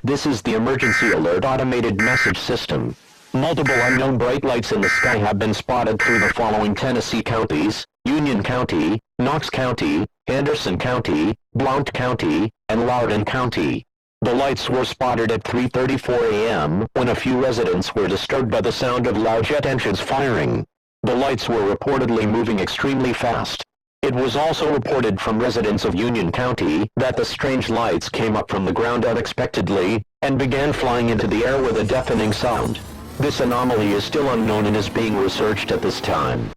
This is the emergency alert automated message system. Multiple unknown bright lights in the sky have been spotted through the following Tennessee counties: Union County, Knox County, Anderson County, Blount County, and Loudoun County. The lights were spotted at 3:34 a.m. when a few residents were disturbed by the sound of loud jet engines firing. The lights were reportedly moving extremely fast. It was also reported from residents of Union County that the strange lights came up from the ground unexpectedly and began flying into the air with a deafening sound. This anomaly is still unknown and is being researched at this time.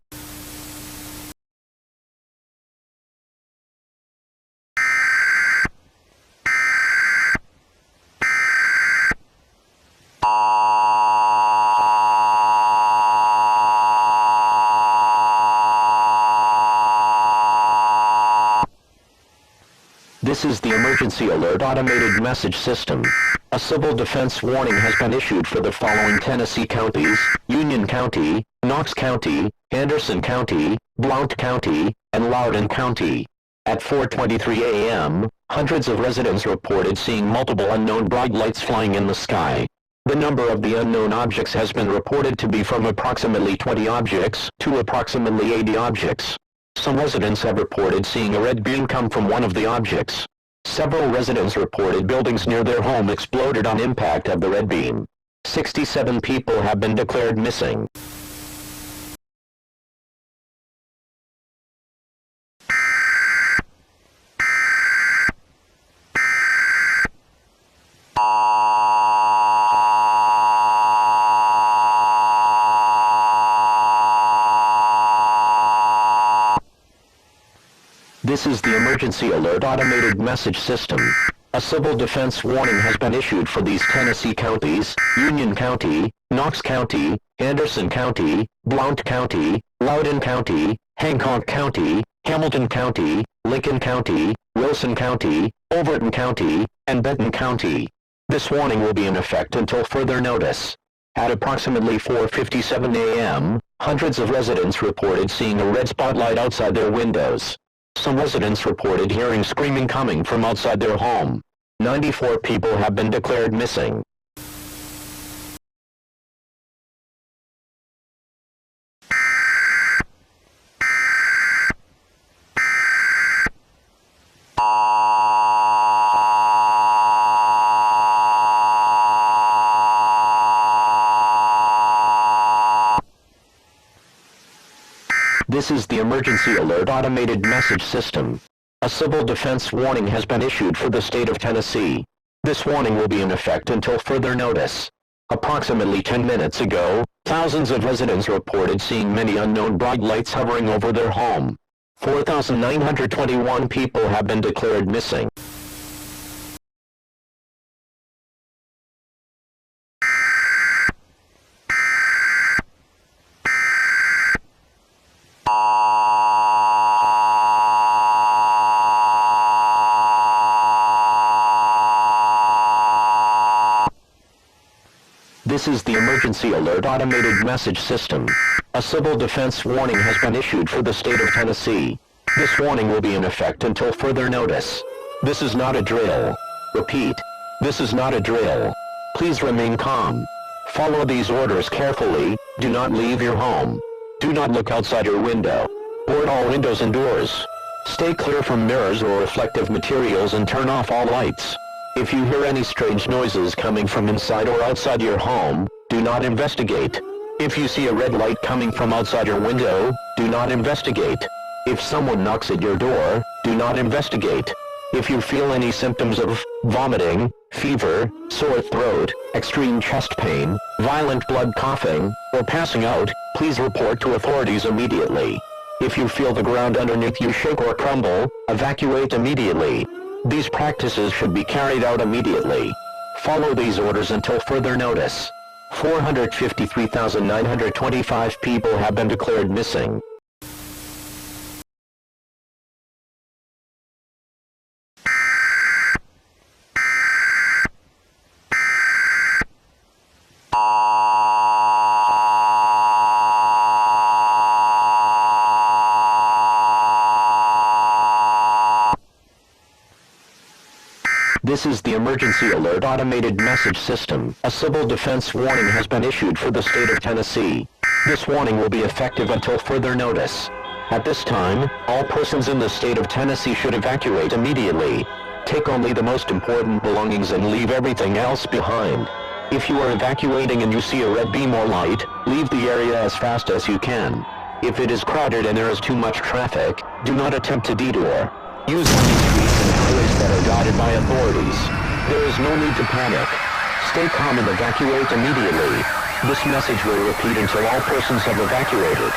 This is the emergency alert automated message system. A civil defense warning has been issued for the following Tennessee counties: Union County, Knox County, Anderson County, Blount County, and Loudoun County. At 4:23 a.m., hundreds of residents reported seeing multiple unknown bright lights flying in the sky. The number of the unknown objects has been reported to be from approximately 20 objects to approximately 80 objects. Some residents have reported seeing a red beam come from one of the objects. Several residents reported buildings near their home exploded on impact of the red beam. 67 people have been declared missing. This is the emergency alert automated message system. A civil defense warning has been issued for these Tennessee counties: Union County, Knox County, Anderson County, Blount County, Loudoun County, Hancock County, Hamilton County, Lincoln County, Wilson County, Overton County, and Benton County. This warning will be in effect until further notice. At approximately 4:57 a.m., hundreds of residents reported seeing a red spotlight outside their windows. Some residents reported hearing screaming coming from outside their home. 94 people have been declared missing. This is the emergency alert automated message system. A civil defense warning has been issued for the state of Tennessee. This warning will be in effect until further notice. Approximately 10 minutes ago, thousands of residents reported seeing many unknown bright lights hovering over their home. 4,921 people have been declared missing. This is the emergency alert automated message system. A civil defense warning has been issued for the state of Tennessee. This warning will be in effect until further notice. This is not a drill. Repeat, this is not a drill. Please remain calm. Follow these orders carefully. Do not leave your home. Do not look outside your window. Board all windows and doors. Stay clear from mirrors or reflective materials and turn off all lights. If you hear any strange noises coming from inside or outside your home, do not investigate. If you see a red light coming from outside your window, do not investigate. If someone knocks at your door, do not investigate. If you feel any symptoms of vomiting, fever, sore throat, extreme chest pain, violent blood coughing, or passing out, please report to authorities immediately. If you feel the ground underneath you shake or crumble, evacuate immediately. These practices should be carried out immediately. Follow these orders until further notice. 453,925 people have been declared missing. This is the emergency alert automated message system. A civil defense warning has been issued for the state of Tennessee. This warning will be effective until further notice. At this time, all persons in the state of Tennessee should evacuate immediately. Take only the most important belongings and leave everything else behind. If you are evacuating and you see a red beam or light, leave the area as fast as you can. If it is crowded and there is too much traffic, do not attempt to detour. Use only streets and highways that are guided by authorities. There is no need to panic. Stay calm and evacuate immediately. This message will repeat until all persons have evacuated.